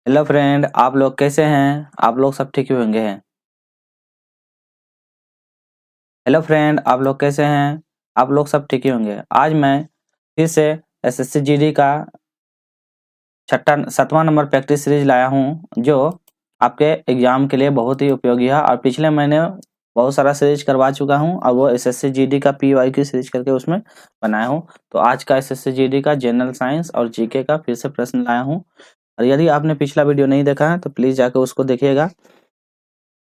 Hello friend, आप लोग कैसे हैं? आप लोग सब ठीक ही होंगे हैं। हेलो फ्रेंड, आप लोग कैसे हैं? आप लोग सब ठीक ही होंगे। आज मैं फिर से एसएससी जीडी का छठा 7वां नंबर प्रैक्टिस सीरीज लाया हूं, जो आपके एग्जाम के लिए बहुत ही उपयोगी है। और पिछले महीने बहुत सारा सीरीज करवा चुका हूं और वो एसएससी जीडी का पीवाई की सीरीज करके उसमें बनाया हूं। तो आज का एसएससी जीडी का जनरल साइंस और जीके का फिर से प्रश्न लाया हूं। और यदि आपने पिछला वीडियो नहीं देखा है तो प्लीज जाकर उसको देखिएगा।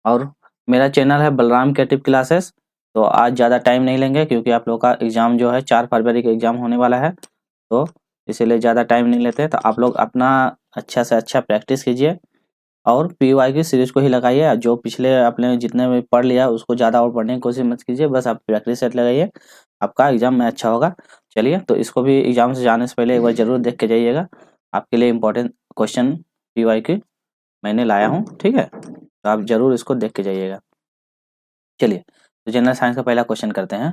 और मेरा चैनल है बलराम क्रिएटिव क्लासेस। तो आज ज़्यादा टाइम नहीं लेंगे क्योंकि आप लोग का एग्ज़ाम जो है 4 फरवरी का एग्ज़ाम होने वाला है, तो इसीलिए ज़्यादा टाइम नहीं लेते। तो आप लोग अपना अच्छा से अच्छा प्रैक्टिस कीजिए और पीवाई की सीरीज को ही लगाइए। जो पिछले आपने जितने भी पढ़ लिया उसको ज़्यादा और पढ़ने की कोशिश मत कीजिए, बस आप प्रैक्टिस सेट लगाइए, आपका एग्ज़ाम में अच्छा होगा। चलिए, तो इसको भी एग्ज़ाम से जाने से पहले एक बार ज़रूर देख के जाइएगा। आपके लिए इम्पोर्टेंट क्वेश्चन पीवाई की मैंने लाया हूँ, ठीक है? तो आप ज़रूर इसको देख के जाइएगा। चलिए, तो जनरल साइंस का पहला क्वेश्चन करते हैं।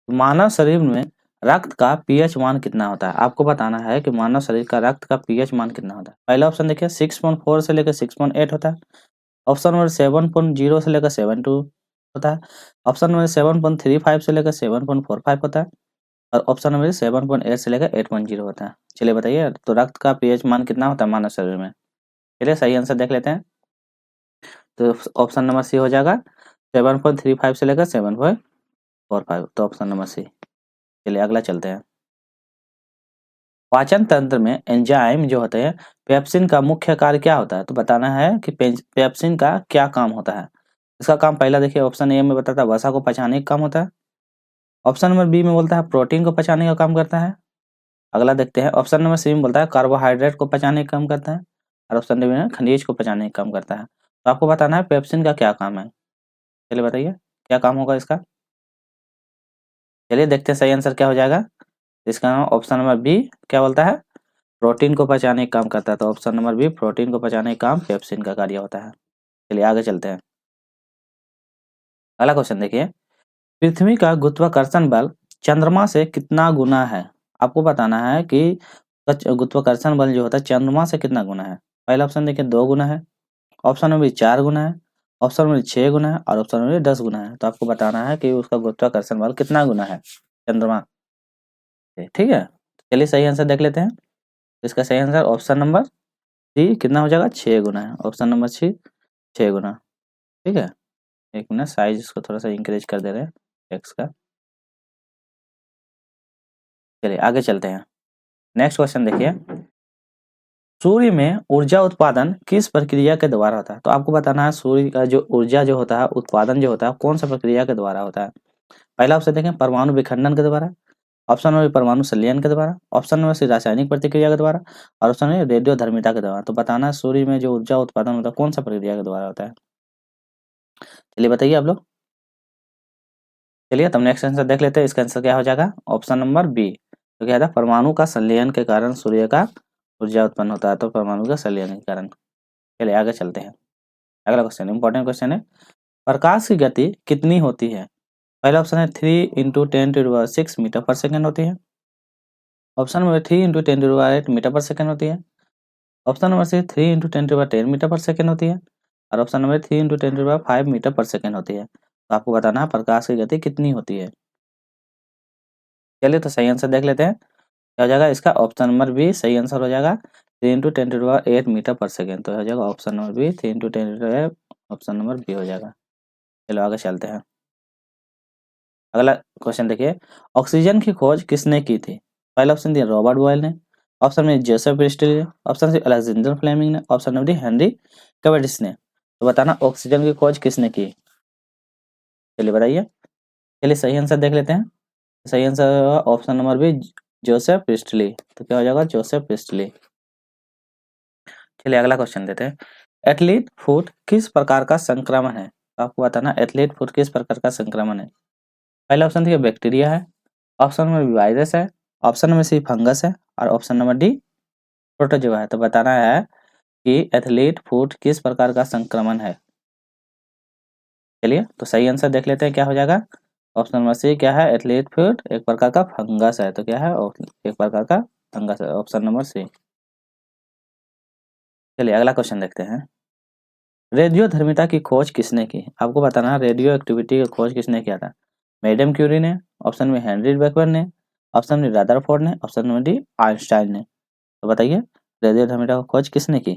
मानव शरीर में रक्त का पीएच मान कितना होता है? आपको बताना है कि मानव शरीर का रक्त का पीएच मान कितना होता है। पहला ऑप्शन देखिए 6.4 से लेकर 6.8 होता है। ऑप्शन नंबर 7.0 से लेकर 7.2 होता है। ऑप्शन नंबर 7.35 से लेकर 7.45 होता है। और ऑप्शन नंबर 7.8 से लेकर 8.0 होता है। चलिए बताइए, तो रक्त का पीएच मान कितना होता है मानव शरीर में? चलिए सही आंसर देख लेते हैं। तो ऑप्शन नंबर सी हो जाएगा 7.35 से लेकर 7.45, तो ऑप्शन नंबर सी। चलिए अगला चलते हैं। पाचन तंत्र में एंजाइम जो होते हैं, पेप्सिन का मुख्य कार्य क्या होता है? तो बताना है कि पेप्सिन का क्या काम होता है। इसका काम पहला देखिए, ऑप्शन ए में बताता है वसा को पचाने का काम होता है। ऑप्शन नंबर बी में बोलता है प्रोटीन को पचाने का काम करता है। अगला देखते हैं, ऑप्शन नंबर सी में बोलता है कार्बोहाइड्रेट को पचाने का काम करता है। और ऑप्शन डी में खनिज को पचाने का काम करता है। तो आपको बताना है पेप्सिन का क्या काम है। चलिए बताइए क्या काम होगा इसका। चलिए देखते हैं सही आंसर क्या हो जाएगा। इसका ऑप्शन नंबर बी क्या बोलता है, प्रोटीन को पचाने का काम करता है। तो ऑप्शन नंबर बी प्रोटीन को पचाने का काम पेप्सिन का कार्य होता है। चलिए आगे चलते हैं। अगला क्वेश्चन देखिए, पृथ्वी का गुरुत्वाकर्षण बल चंद्रमा से कितना गुना है? आपको बताना है कि गुरुत्वाकर्षण बल जो होता है चंद्रमा से कितना गुना है। पहला ऑप्शन देखिए 2 गुना है। ऑप्शन नंबर 4 गुना है। ऑप्शन नंबर 6 गुना है और ऑप्शन नंबर 10 गुना है। तो आपको बताना है कि उसका गुरुत्वाकर्षण बल कितना गुना है चंद्रमा से, ठीक है? चलिए सही आंसर देख लेते हैं। इसका सही आंसर ऑप्शन नंबर सी कितना हो जाएगा, 6 गुना है। ऑप्शन नंबर सी 6 गुना, ठीक है। एक मिनट, साइज इसको थोड़ा सा इंक्रीज कर दे रहे हैं टेक्स्ट का। चलिए आगे चलते हैं। नेक्स्ट क्वेश्चन देखिए, सूर्य में ऊर्जा उत्पादन किस प्रक्रिया के द्वारा होता है? तो आपको बताना है सूर्य का जो ऊर्जा जो होता है उत्पादन जो होता है कौन सा प्रक्रिया के द्वारा होता है। पहला ऑप्शन देखें परमाणु विखंडन के द्वारा। ऑप्शन नंबर परमाणु संलयन के द्वारा। ऑप्शन नंबर सी रासायनिक प्रतिक्रिया के द्वारा। और ऑप्शन नंबर रेडियो धर्मिता के द्वारा। तो बताना है सूर्य में जो ऊर्जा उत्पादन होता है कौन सा प्रक्रिया के द्वारा होता है। चलिए बताइए आप लोग। चलिए तब नेक्स्ट आंसर देख लेते हैं। इसका आंसर क्या हो जाएगा, ऑप्शन नंबर बी। तो क्या था, परमाणु का संलयन के कारण सूर्य का ऊर्जा उत्पन्न होता है। तो परमाणु का संलयन के कारण। चलिए आगे चलते हैं। अगला क्वेश्चन इंपॉर्टेंट क्वेश्चन है, प्रकाश की गति कितनी होती है? पहला ऑप्शन है 3 × 10⁶ मीटर पर सेकंड होती है। ऑप्शन नंबर 3 × 10⁸ मीटर पर सेकंड होती है। ऑप्शन नंबर सी 3 × 10⁻10 मीटर पर सेकंड होती है। और ऑप्शन नंबर 3 × 10⁵ मीटर पर सेकंड होती है। तो आपको बताना है प्रकाश की गति कितनी होती है। चलिए तो सही आंसर देख लेते हैं क्या हो जाएगा। इसका ऑप्शन नंबर बी सही आंसर हो जाएगा, 3 × 10⁸ मीटर पर सेकंड। तो हो जाएगा option number B 3 × 10⁸, option number B हो जाएगा। चलो आगे चलते हैं। अगला क्वेश्चन देखिए, ऑक्सीजन की खोज किसने की थी? पहला ऑप्शन दिया रॉबर्ट बॉयल ने। ऑप्शन में जोसेफ प्रिस्टली ने। ऑप्शन सी अलेक्जेंडर फ्लेमिंग ने। Option number D Henry Cavendish ने। तो बताना ऑक्सीजन की खोज किसने की। चलिए बताइए। चलिए सही आंसर देख लेते हैं। सही आंसर होगा option number B Joseph Priestley. तो क्या हो जाएगा, जोसेफ प्रिस्टली। चलिए अगला क्वेश्चन देते हैं, एथलीट फुट किस प्रकार का संक्रमण है? तो आपको बताना एथलीट फुट किस प्रकार का संक्रमण है। पहला ऑप्शन देखिए बैक्टीरिया है। ऑप्शन नंबर वायरस है। ऑप्शन नंबर सी फंगस है। और ऑप्शन नंबर डी प्रोटोजोआ है। तो बताना है कि एथलीट फुट किस प्रकार का संक्रमण है। चलिए तो सही आंसर देख लेते हैं क्या हो जाएगा। ऑप्शन नंबर सी क्या है, एथलीट फुट एक प्रकार का फंगस है। तो क्या है, एक प्रकार का फंगस है, ऑप्शन नंबर सी। चलिए अगला क्वेश्चन देखते हैं। रेडियोधर्मिता की खोज किसने की? आपको बताना है रेडियो एक्टिविटी की खोज किसने किया था। मैडम क्यूरी ने, ऑप्शन में हेनरी बेकवेल ने, ऑप्शन में रदरफोर्ड ने, ऑप्शन में डी आइंस्टाइन ने। तो बताइए रेडियोधर्मिता की खोज किसने की?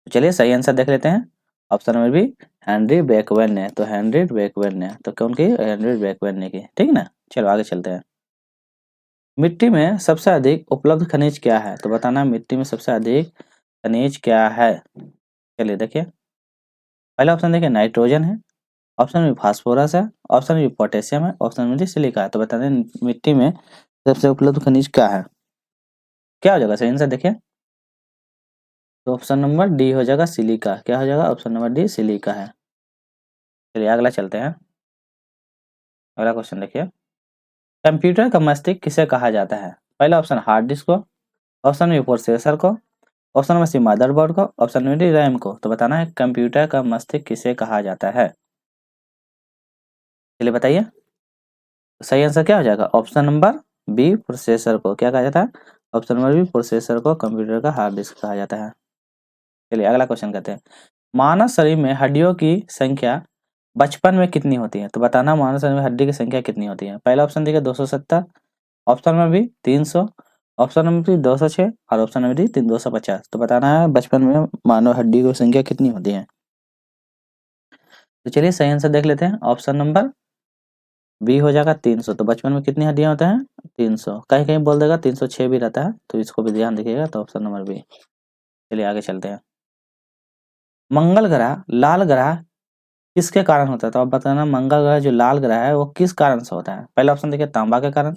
तो चलिए सही आंसर देख लेते हैं। Option number B Henry Bakewell ने। तो हेनरी बेकवेल ने तो कौन की? हेनरी बेकवेल ने की। ठीक ना, चलो आगे चलते हैं। मिट्टी में सबसे अधिक उपलब्ध खनिज क्या है? तो बताना मिट्टी में सबसे अधिक खनिज क्या है। चलिए देखिए, पहला ऑप्शन देखिए नाइट्रोजन है, ऑप्शन में फास्फोरस है, ऑप्शन में पोटेशियम है, ऑप्शन में सिलिका है। तो बता दें मिट्टी में सबसे उपलब्ध खनिज क्या है? क्या हो जाएगा सही आंसर देखिए। तो ऑप्शन नंबर डी हो जाएगा सिलिका। क्या हो जाएगा? ऑप्शन नंबर डी सिलिका है। चलिए अगला चलते हैं। अगला क्वेश्चन देखिए, कंप्यूटर का मस्तिष्क किसे कहा जाता है? पहला ऑप्शन हार्ड डिस्क को, ऑप्शन में प्रोसेसर को, ऑप्शन नंबर सी मदरबोर्ड को, ऑप्शन नंबर डी रैम को। तो बताना है कंप्यूटर का मस्तिष्क किसे कहा जाता है। चलिए बताइए, तो सही आंसर क्या हो जाएगा? ऑप्शन नंबर बी प्रोसेसर को। क्या कहा जाता है? ऑप्शन नंबर बी प्रोसेसर को कंप्यूटर का हार्ड डिस्क कहा जाता है। चलिए अगला क्वेश्चन करते हैं। मानव शरीर में हड्डियों की संख्या बचपन में कितनी होती है? तो बताना मानव शरीर में हड्डी की संख्या कितनी होती है। पहला ऑप्शन देखिए 270, option number B 300, option number B 206 और ऑप्शन नंबर डी 250। तो बताना है बचपन में मानव हड्डी की संख्या कितनी होती है। तो चलिए सही आंसर देख लेते हैं। ऑप्शन नंबर बी हो जाएगा 300। तो बचपन में कितनी हड्डियां होते हैं? 300। कहीं कहीं बोल देगा 306 भी रहता है, तो इसको भी ध्यान रखिएगा। तो ऑप्शन नंबर बी। चलिए आगे चलते हैं। मंगल ग्रह लाल ग्रह किसके कारण होता है? तो आप बताना मंगल ग्रह जो लाल ग्रह है वो किस कारण से होता है। पहला ऑप्शन देखिए तांबा के कारण,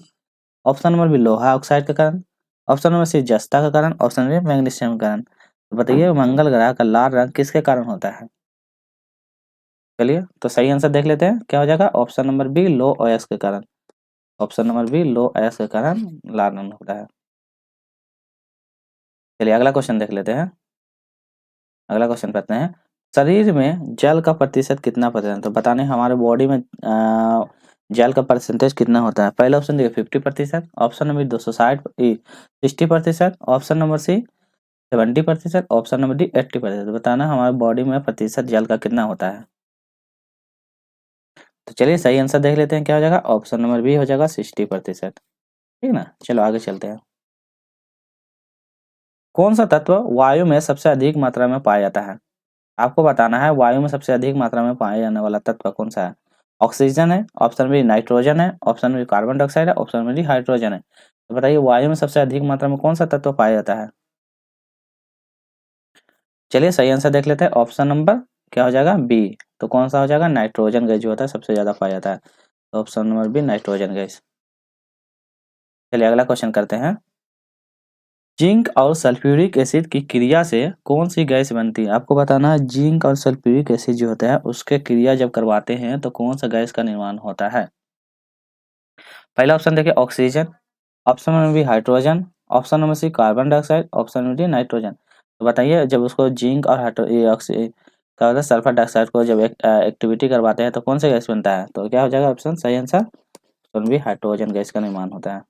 ऑप्शन नंबर बी लोहा ऑक्साइड के कारण, ऑप्शन नंबर सी जस्ता के कारण, ऑप्शन नंबर मैग्नीशियम के कारण। तो बताइए मंगल ग्रह का लाल रंग किसके कारण होता है। चलिए तो सही आंसर देख लेते हैं। क्या हो जाएगा? ऑप्शन नंबर बी लो ओएस के कारण। ऑप्शन नंबर बी लो ओएस के कारण लाल रंग होता है। चलिए अगला क्वेश्चन देख लेते हैं। अगला क्वेश्चन करते हैं, शरीर में जल का प्रतिशत कितना प्रतिशत? तो बताने हमारे बॉडी में जल का परसेंटेज कितना होता है। पहला ऑप्शन देखिए 50%, option number 260 60%, option number C 70%, option number D 80%। बताना हमारे बॉडी में प्रतिशत जल का कितना होता है। तो चलिए सही आंसर देख लेते हैं। क्या हो जाएगा? ऑप्शन नंबर बी हो जाएगा 60%। ठीक ना, चलो आगे चलते हैं। कौन सा तत्व वायु में सबसे अधिक मात्रा में पाया जाता है? आपको बताना है वायु में सबसे अधिक मात्रा में पाया जाने वाला तत्व कौन सा है। ऑक्सीजन है, ऑप्शन बी नाइट्रोजन है, ऑप्शन बी कार्बन डाइऑक्साइड है, ऑप्शन बी हाइड्रोजन है। तो बताइए वायु में सबसे अधिक मात्रा में कौन सा तत्व पाया जाता है। चलिए सही आंसर देख लेते हैं। ऑप्शन नंबर क्या हो जाएगा? बी। तो कौन सा हो जाएगा? नाइट्रोजन गैस जो होता है सबसे ज्यादा पाया जाता है। तो option number B nitrogen gas. चलिए अगला क्वेश्चन करते हैं। जिंक और सल्फ्यूरिक एसिड की क्रिया से कौन सी गैस बनती है? आपको बताना है जिंक और सल्फ्यूरिक एसिड जो होता है उसके क्रिया जब करवाते हैं तो कौन सा गैस का निर्माण होता है। पहला ऑप्शन देखिए oxygen, option number B hydrogen, option number C carbon dioxide, option number D nitrogen. तो बताइए जब उसको जिंक और क्या होता है सल्फर डाइऑक्साइड को जब एक्टिविटी करवाते हैं तो कौन सा गैस बनता है। तो क्या हो जाएगा ऑप्शन सही answer option B hydrogen gas का निर्माण होता है।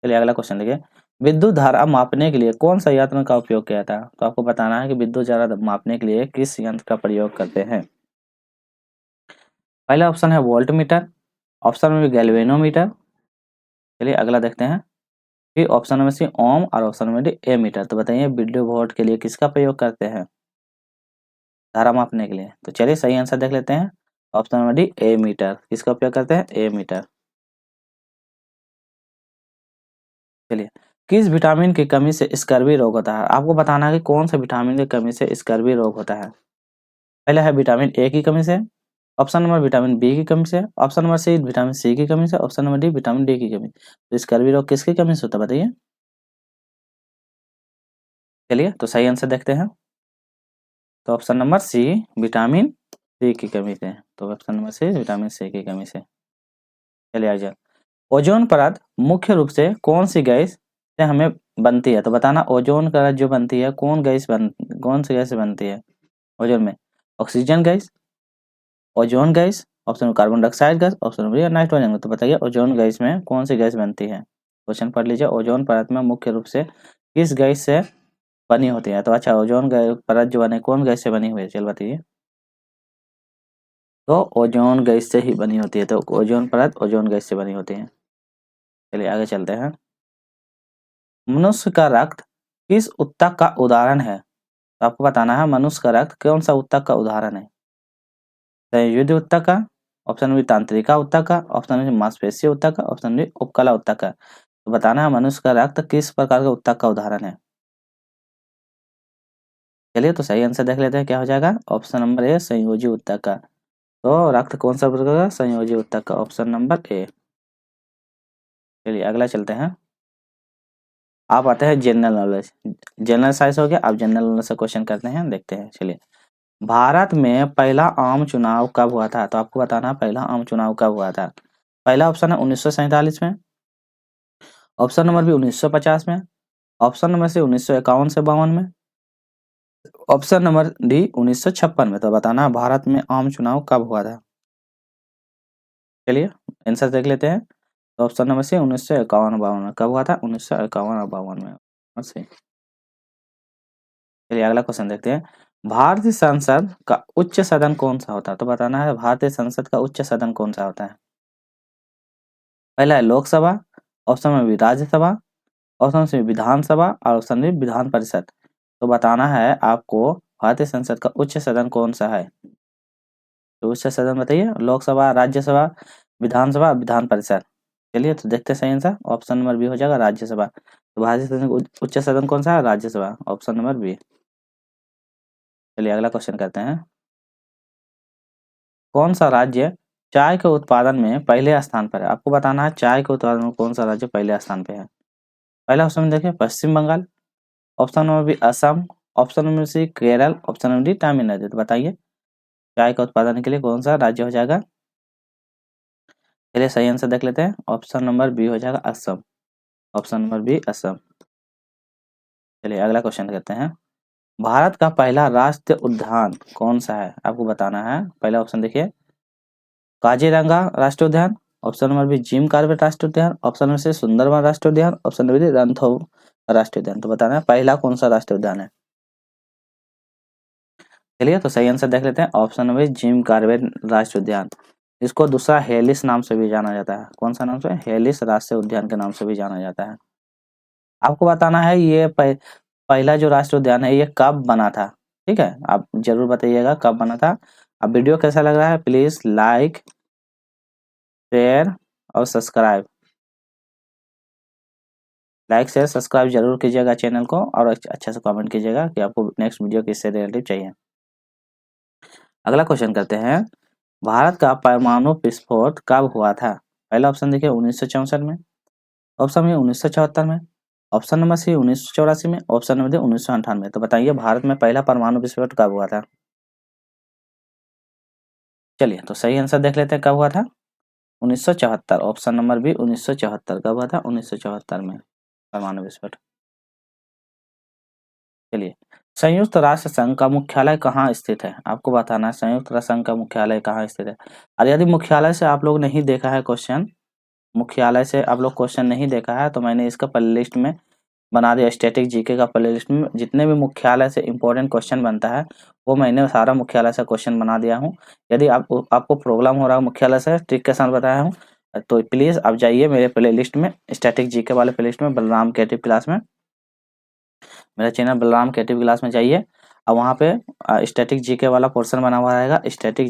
चलिए अगला क्वेश्चन देखिए, विद्युत धारा मापने के लिए कौन सा यंत्र का उपयोग किया था? तो आपको बताना है कि विद्युत धारा मापने के लिए किस यंत्र का प्रयोग करते हैं। पहला ऑप्शन है वोल्ट मीटर, ऑप्शन में गैल्वेनोमीटर। चलिए अगला देखते हैं। फिर ऑप्शन नंबर सी ओम और ऑप्शन नंबर डी एमीटर। तो बताइए विद्युत वोल्ट के लिए किसका प्रयोग करते हैं धारा मापने के लिए। तो चलिए सही आंसर देख लेते हैं। Option number D ammeter. किसका उपयोग करते हैं? एमीटर। चलिए, किस विटामिन की कमी से स्कर्वी रोग होता है? आपको बताना है कि कौन सा विटामिन की कमी से स्कर्वी रोग होता है। पहला है विटामिन ए की कमी से, ऑप्शन नंबर विटामिन बी की कमी से, option number C vitamin C की कमी से, option number D vitamin D की कमी। तो स्कर्वी रोग किसकी कमी से होता है बताइए। चलिए तो सही आंसर देखते हैं। तो option number C vitamin C की कमी से। तो option number C vitamin C की कमी से। चलिए आगे, ओजोन परत मुख्य रूप से कौन सी गैस से हमें बनती है? तो बताना ओजोन परत जो बनती है कौन सी गैस से बनती है ओजोन में। Oxygen gas, ozone gas, option carbon dioxide gas, option nitrogen gas. तो बताइए ओजोन गैस में कौन सी गैस बनती है। क्वेश्चन पढ़ लीजिए। ओजोन परत में मुख्य रूप से किस गैस से बनी होती है? तो अच्छा, ओजोन परत जो बने कौन गैस से बनी हुई है, चल बताइए। तो ओजोन गैस से ही बनी होती है। तो ओजोन परत ओजोन गैस से बनी होती है। चलिए आगे चलते हैं। मनुष्य का रक्त किस ऊतक का उदाहरण है? तो आपको बताना है मनुष्य का रक्त कौन सा ऊतक का उदाहरण है। संयुक्त ऊतक का, ऑप्शन बी तंत्रिका ऊतक का, ऑप्शन बी मांसपेशीय ऊतक का, ऑप्शन बी उपकला ऊतक का। तो बताना है मनुष्य का रक्त किस प्रकार के ऊतक का उदाहरण है। चलिए तो सही आंसर देख लेते हैं, क्या हो जाएगा। ऑप्शन नंबर ए संयोजी ऊतक का। तो रक्त कौन सा प्रकार का, संयोजी ऊतक का, ऑप्शन नंबर ए। चलिए अगला चलते हैं। आप आते हैं जनरल नॉलेज। जनरल साइंस हो गया, अब जनरल नॉलेज से क्वेश्चन करते हैं, देखते हैं। चलिए, भारत में पहला आम चुनाव कब हुआ था? तो आपको बताना पहला आम चुनाव कब हुआ था। पहला ऑप्शन है 1947 में, ऑप्शन नंबर बी 1950 में, ऑप्शन नंबर सी 1951 से 52 में, ऑप्शन नंबर डी 1956 में। तो बताना है भारत में आम चुनाव कब हुआ था। चलिए आंसर देख लेते हैं। तो ऑप्शन नंबर सी 1951-52 में। कब हुआ था? 1951 और 52 में। सही। चलिए अगला क्वेश्चन देखते हैं। भारतीय संसद का उच्च सदन कौन सा होता है? तो बताना है भारतीय संसद का उच्च सदन कौन सा होता है। पहला है लोकसभा, ऑप्शन में भी राज्यसभा, ऑप्शन सी विधानसभा और ऑप्शन डी विधान परिषद। तो बताना है आपको भारतीय संसद का उच्च सदन कौन सा है। तो उच्च सदन बताइए, लोकसभा, राज्यसभा, विधानसभा, विधान परिषद। चलिए तो देखते हैं सही आंसर। ऑप्शन नंबर बी हो जाएगा राज्यसभा। तो भारतीय सदन का उच्च सदन कौन सा है? Rajya Sabha, option number B. चलिए अगला क्वेश्चन करते हैं। कौन सा राज्य चाय के उत्पादन में पहले स्थान पर है? आपको बताना है चाय के उत्पादन में कौन सा राज्य पहले स्थान पे है। पहला ऑप्शन देखिए Paschim Bangal, option number B Assam, option number C Kerala, option number D Tamil Nadu. तो बताइए चाय का उत्पादन के लिए कौन सा राज्य हो जाएगा। चलिए सही आंसर देख लेते हैं। ऑप्शन नंबर बी हो जाएगा Assam, option number B Assam. चलिए अगला क्वेश्चन करते हैं। भारत का पहला राष्ट्रीय उद्यान कौन सा है? आपको बताना है। पहला ऑप्शन देखिए काजीरंगा राष्ट्रीय उद्यान, option number B Jim Corbett राष्ट्रीय उद्यान, ऑप्शन नंबर सी सुंदरवन राष्ट्रीय उद्यान, ऑप्शन नंबर डी रणथंभौर राष्ट्रीय उद्यान। तो बताना है पहला कौन सा राष्ट्रीय उद्यान है। चलिए तो सही आंसर देख लेते हैं। ऑप्शन नंबर जिम कॉर्बेट राष्ट्रीय उद्यान। इसको दूसरा हेलिस नाम से भी जाना जाता है। कौन सा नाम से? हेलिस राष्ट्रीय उद्यान के नाम से भी जाना जाता है। आपको बताना है ये पहला जो राष्ट्रीय उद्यान है ये कब बना था। ठीक है, आप जरूर बताइएगा कब बना था। अब वीडियो कैसा लग रहा है प्लीज लाइक, शेयर और सब्सक्राइब। लाइक शेयर सब्सक्राइब जरूर कीजिएगा चैनल को, और अच्छा से कमेंट कीजिएगा कि आपको नेक्स्ट वीडियो किससे रिलेटिव चाहिए। अगला क्वेश्चन करते हैं। भारत का परमाणु विस्फोट कब हुआ था? पहला ऑप्शन देखिए 1964 में, ऑप्शन बी 1974 में, ऑप्शन नंबर सी 1984 में, ऑप्शन नंबर डी 1998। तो बताइए भारत में पहला परमाणु विस्फोट कब हुआ था। चलिए तो सही आंसर देख लेते हैं कब हुआ था। 1974, ऑप्शन नंबर बी 1974। कब हुआ था? 1974 में परमाणु विस्फोट। चलिए, संयुक्त राष्ट्र संघ का मुख्यालय कहाँ स्थित है? आपको बताना है संयुक्त राष्ट्र संघ का मुख्यालय कहाँ स्थित है। और यदि मुख्यालय से आप लोग नहीं देखा है क्वेश्चन, मुख्यालय से आप लोग क्वेश्चन नहीं देखा है तो मैंने इसका प्लेलिस्ट में बना दिया। स्टैटिक जीके का प्लेलिस्ट में जितने भी मुख्यालय से इंपॉर्टेंट क्वेश्चन बनता है वो मैंने सारा मुख्यालय से क्वेश्चन बना दिया हूँ। यदि आपको प्रॉब्लम हो रहा है मुख्यालय से ट्रिक के साथ बताया हूँ, तो प्लीज आप जाइए मेरे प्लेलिस्ट में, स्टैटिक जीके वाले प्लेलिस्ट में, बलराम क्रिएटिव क्लास में, मेरा चैनल बलराम क्रिएटिव क्लास में जाइए और वहाँ पे स्टैटिक जीके वाला पोर्शन बना हुआ रहेगा। स्टैटिक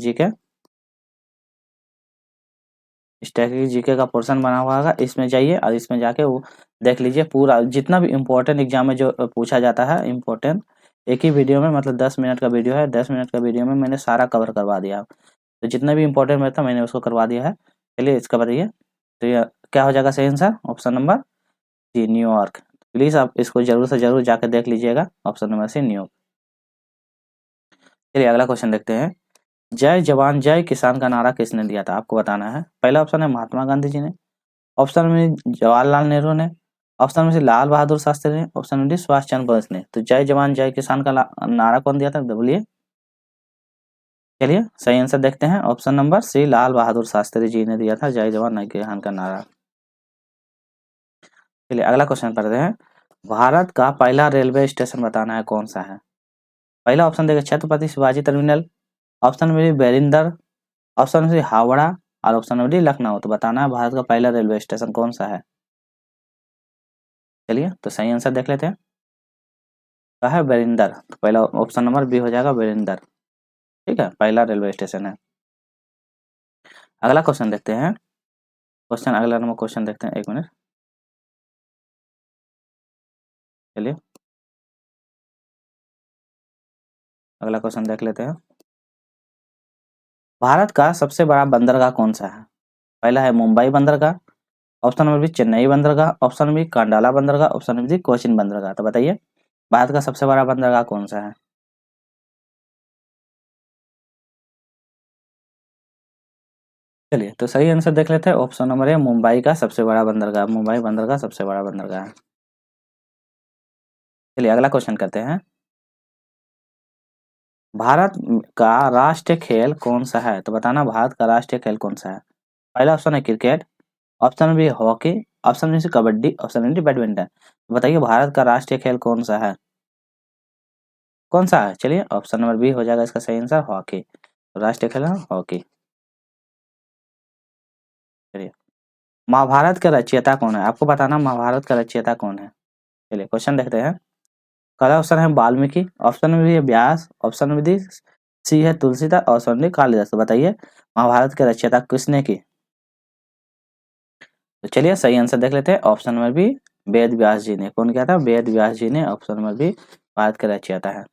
जीके का पोर्शन बना हुआ होगा, इसमें जाइए और इसमें जाके वो देख लीजिए पूरा जितना भी इम्पोर्टेंट एग्जाम में जो पूछा जाता है इम्पोर्टेंट, एक ही वीडियो में, मतलब 10 मिनट का वीडियो है, 10 मिनट का वीडियो में मैंने सारा कवर करवा दिया। तो जितना भी इम्पोर्टेंट में था मैंने उसको करवा दिया है। चलिए इसका बताइए। तो ये क्या हो जाएगा सही answer? Option number C New York. Please आप इसको जरूर से जरूर जाकर देख लीजिएगा, ऑप्शन नंबर सी न्यूयॉर्क। चलिए अगला क्वेश्चन देखते हैं। जय जवान जय किसान का नारा किसने दिया था? आपको बताना है। पहला ऑप्शन है महात्मा गांधी जी ने, ऑप्शन में जवाहरलाल नेहरू ने, ऑप्शन में से लाल बहादुर शास्त्री ने, ऑप्शन में डी सुभाष चंद्र बोस ने। तो जय जवान जय किसान का नारा कौन दिया था बोलिए। चलिए सही आंसर देखते हैं। ऑप्शन नंबर सी लाल बहादुर शास्त्री जी ने दिया था जय जवान जय किसान का नारा। चलिए अगला क्वेश्चन पढ़ते हैं। भारत का पहला रेलवे स्टेशन बताना है कौन सा है। पहला ऑप्शन देगा Chhatrapati Shivaji terminal, option B बेरिंदर, ऑप्शन सी हावड़ा और ऑप्शन डी लखनऊ। तो बताना है भारत का पहला रेलवे स्टेशन कौन सा है। चलिए तो सही आंसर देख लेते हैं। क्या है बेरिंदर। तो पहला ऑप्शन नंबर बी हो जाएगा बेरिंदर। ठीक है, पहला रेलवे स्टेशन है। अगला क्वेश्चन देखते हैं। अगला नंबर क्वेश्चन देखते हैं, एक मिनट। चलिए अगला क्वेश्चन देख लेते हैं। भारत का सबसे बड़ा बंदरगाह कौन सा है। पहला है मुंबई बंदरगाह, ऑप्शन नंबर बी चेन्नई बंदरगाह, ऑप्शन बी कांडाला बंदरगाह, ऑप्शन नंबर सी कोचिन बंदरगाह। तो बताइए भारत का सबसे बड़ा बंदरगाह कौन सा है। चलिए तो सही आंसर देख लेते हैं। ऑप्शन नंबर ए मुंबई का सबसे बड़ा बंदरगाह, मुंबई बंदरगाह सबसे बड़ा बंदरगाह है। चलिए अगला क्वेश्चन करते हैं। भारत का राष्ट्रीय खेल कौन सा है। तो बताना भारत का राष्ट्रीय खेल कौन सा है। पहला ऑप्शन है cricket, option B hockey, option B kabaddi, option D badminton. तो बताइए भारत का राष्ट्रीय खेल कौन सा है। कौन सा है। चलिए ऑप्शन नंबर बी हो जाएगा इसका सही आंसर हॉकी। तो राष्ट्रीय खेल है हॉकी। चलिए महाभारत का रचयिता कौन है। आपको बताना महाभारत का रचयिता कौन है। चलिए क्वेश्चन देखते हैं। पहला ऑप्शन है वाल्मीकि, ऑप्शन बी है व्यास, ऑप्शन बी सी है तुलसीदास, ऑप्शन डी कालिदास। तो बताइए महाभारत के रचयिता किसने की। तो चलिए सही आंसर देख लेते हैं। Option number B Ved Vyas जी ने। कौन किया था। वेद व्यास जी ने। ऑप्शन नंबर बी भारत के रचयिता है।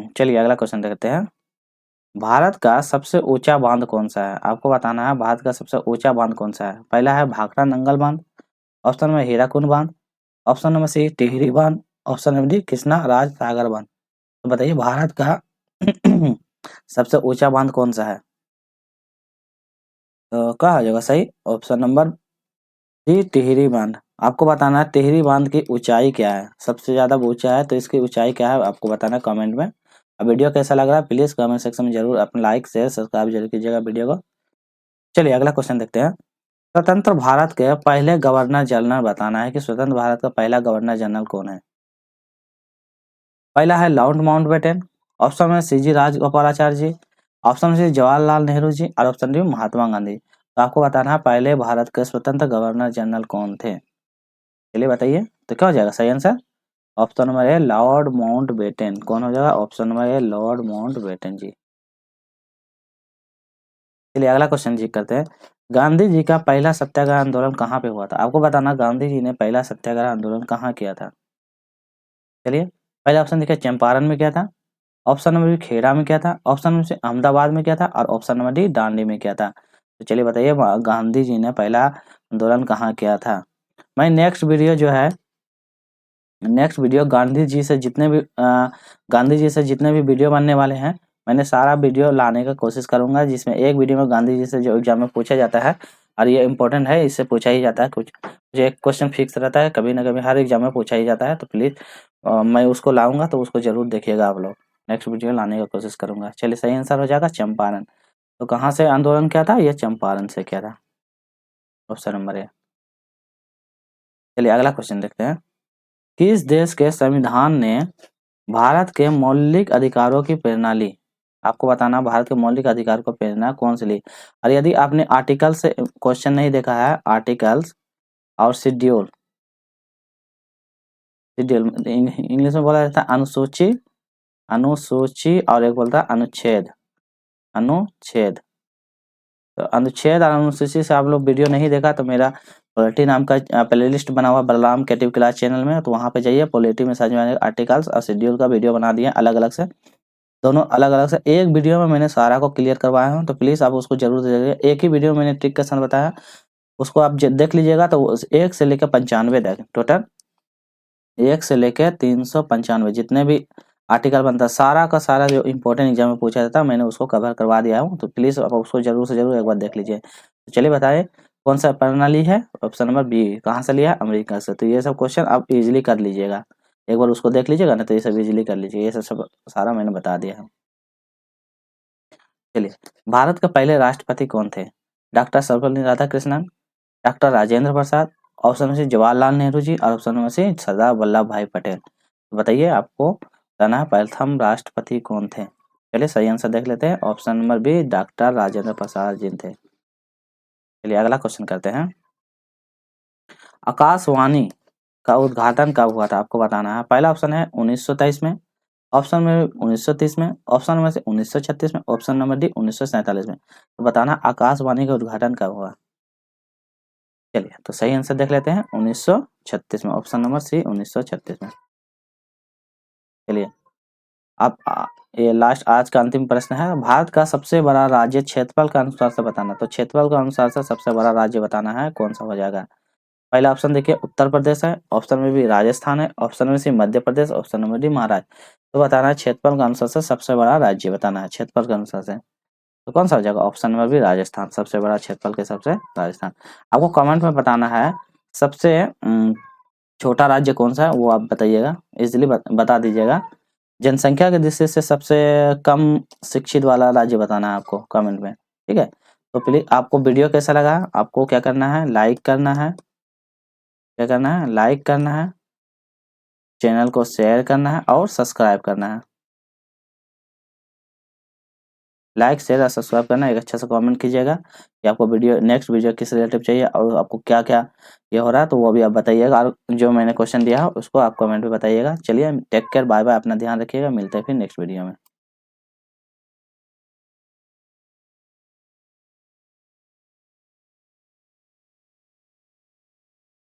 चलिए अगला क्वेश्चन देखते हैं। भारत का सबसे ऊंचा बांध कौन सा है। आपको बताना है भारत का सबसे ऊंचा बांध कौन सा है। पहला है भाखड़ा नंगल बांध, ऑप्शन नंबर हीराकुंड बांध, ऑप्शन नंबर सी टिहरी बांध, option number D Krishna Raj सागर बांध। तो बताइए भारत का सबसे ऊंचा बांध कौन सा है। तो क्या हो जाएगा सही। ऑप्शन नंबर डी टिहरी बांध। आपको बताना है टिहरी बांध की ऊंचाई क्या है। सबसे ज्यादा ऊंचा है तो इसकी ऊंचाई क्या है आपको बताना है कमेंट में। अब वीडियो कैसा लग रहा है प्लीज कमेंट सेक्शन में जरूर अपना लाइक शेयर सब्सक्राइब जरूर कीजिएगा वीडियो को। चलिए अगला क्वेश्चन देखते हैं। स्वतंत्र भारत के पहले गवर्नर जनरल बताना है कि स्वतंत्र भारत का पहला गवर्नर जनरल कौन है। पहला है लॉर्ड माउंटबेटन, ऑप्शन में सीजी राजगोपालाचारी जी, ऑप्शन सी जवाहरलाल नेहरू जी और ऑप्शन डी महात्मा गांधी। तो आपको बताना है पहले भारत के स्वतंत्र गवर्नर जनरल कौन थे। चलिए बताइए तो क्या हो जाएगा सही आंसर। ऑप्शन नंबर है लॉर्ड माउंटबेटन। कौन हो जाएगा। ऑप्शन नंबर है लॉर्ड माउंटबेटन जी। चलिए अगला क्वेश्चन जी करते हैं। गांधी जी का पहला सत्याग्रह आंदोलन कहाँ पे हुआ था। आपको बताना गांधी जी ने पहला सत्याग्रह आंदोलन कहाँ किया था। चलिए पहला ऑप्शन देखिए चंपारण में किया था, ऑप्शन नंबर बी खेड़ा में किया था, ऑप्शन नंबर सी अहमदाबाद में किया था और ऑप्शन नंबर डी दांडी में किया था। तो चलिए बताइए गांधी जी ने पहला आंदोलन कहाँ किया था। मैं नेक्स्ट वीडियो गांधी जी से जितने भी वीडियो बनने वाले हैं मैंने सारा वीडियो लाने का कोशिश करूंगा, जिसमें एक वीडियो में गांधी जी से जो एग्जाम में पूछा जाता है और ये इम्पोर्टेंट है, इससे पूछा ही जाता है कुछ जो एक क्वेश्चन फिक्स रहता है, कभी ना कभी हर एग्जाम में पूछा ही जाता है। तो प्लीज मैं उसको लाऊंगा तो उसको जरूर देखिएगा आप लोग। नेक्स्ट वीडियो लाने का कोशिश करूंगा। चलिए सही आंसर हो जाएगा चंपारण। तो कहाँ से आंदोलन किया था। ये चंपारण से किया था। Option number A. चलिए अगला क्वेश्चन देखते हैं। किस देश के संविधान ने भारत के मौलिक अधिकारों की प्रेरणा ली। आपको बताना भारत के मौलिक अधिकार को प्रेरणा कौन सी ली। और यदि आपने आर्टिकल से क्वेश्चन नहीं देखा है, आर्टिकल्स और शेड्यूल, इंग्लिश में बोला जाता है अनुसूची, अनुसूची और एक बोलता है अनुच्छेद, अनुच्छेद। तो अनुच्छेद और अनुसूची से आप लोग वीडियो नहीं देखा तो मेरा पॉलिटी नाम का प्लेलिस्ट बना हुआ बलराम क्रिएटिव क्लास चैनल में, तो वहाँ पे जाइए पॉलिटी में सारे आर्टिकल्स और शेड्यूल का वीडियो बना दिए अलग अलग से, दोनों अलग अलग से एक वीडियो में मैंने सारा को क्लियर करवाया हूँ। तो प्लीज आप उसको जरूर देखिए। एक ही वीडियो में मैंने ट्रिक का साथ बताया, उसको आप देख लीजिएगा। तो 1 से लेकर 95 तक टोटल 1 से लेकर 395 जितने भी आर्टिकल बनता है सारा का सारा जो इम्पोर्टेंट एग्जाम में पूछा जाता है मैंने उसको कवर करवा दिया हूँ। तो प्लीज आप उसको जरूर से जरूर एक बार देख लीजिए। तो चलिए बताएं कौन सा प्रणाली है। ऑप्शन नंबर बी कहाँ से लिया अमेरिका से। तो ये सब क्वेश्चन आप इजिली कर लीजिएगा, एक बार उसको देख लीजिएगा ना तो ये सब इजिली कर लीजिए। ये सब सारा मैंने बता दिया है। चलिए भारत के पहले राष्ट्रपति कौन थे। डॉक्टर सर्वपल्ली राधाकृष्णन, डॉक्टर राजेंद्र प्रसाद, ऑप्शन में से जवाहरलाल नेहरू जी और ऑप्शन में से सरदार वल्लभ भाई पटेल। तो बताइए आपको बताना है प्रथम राष्ट्रपति कौन थे। चलिए सही आंसर देख लेते हैं। Option number B doctor Rajendra Prasad ji थे। चलिए अगला क्वेश्चन करते हैं। आकाशवाणी का उद्घाटन कब हुआ था आपको बताना है। पहला ऑप्शन है 1923 में, ऑप्शन में 1930 में, ऑप्शन में से 1936 में, ऑप्शन नंबर डी 1947 में। तो बताना आकाशवाणी का उद्घाटन कब हुआ। चलिए तो सही आंसर देख लेते हैं 1936 में, ऑप्शन नंबर सी 1936 में। चलिए अब ये लास्ट आज का अंतिम प्रश्न है। भारत का सबसे बड़ा राज्य क्षेत्रफल के अनुसार से बताना। तो क्षेत्रफल के अनुसार से सबसे बड़ा राज्य बताना है, कौन सा हो जाएगा। पहला ऑप्शन देखिए उत्तर प्रदेश है, ऑप्शन में भी राजस्थान है, ऑप्शन में सी Madhya Pradesh, option number D Maharashtra. तो बताना है क्षेत्रफल के अनुसार से सबसे बड़ा राज्य बताना है क्षेत्रफल के अनुसार से। तो कौन सा हो जाएगा, ऑप्शन नंबर बी राजस्थान, सबसे बड़ा क्षेत्रफल के हिसाब से राजस्थान। आपको कमेंट में बताना है सबसे छोटा राज्य कौन सा है, वो आप बताइएगा, इजिली बता दीजिएगा। जनसंख्या के दृष्टि से सबसे कम शिक्षित वाला राज्य बताना है आपको कमेंट में, ठीक है। तो प्लीज आपको वीडियो कैसा लगा, आपको क्या करना है, लाइक करना है, क्या करना है, लाइक करना है, चैनल को शेयर करना है और सब्सक्राइब करना है। लाइक शेयर और सब्सक्राइब करना, एक अच्छा सा कमेंट कीजिएगा कि आपको वीडियो नेक्स्ट वीडियो किस रिलेटिव चाहिए और आपको क्या क्या ये हो रहा है, तो वो भी आप बताइएगा। और जो मैंने क्वेश्चन दिया है उसको आप कमेंट में बताइएगा। चलिए टेक केयर, बाय बाय, अपना ध्यान रखिएगा, मिलते हैं फिर नेक्स्ट वीडियो में।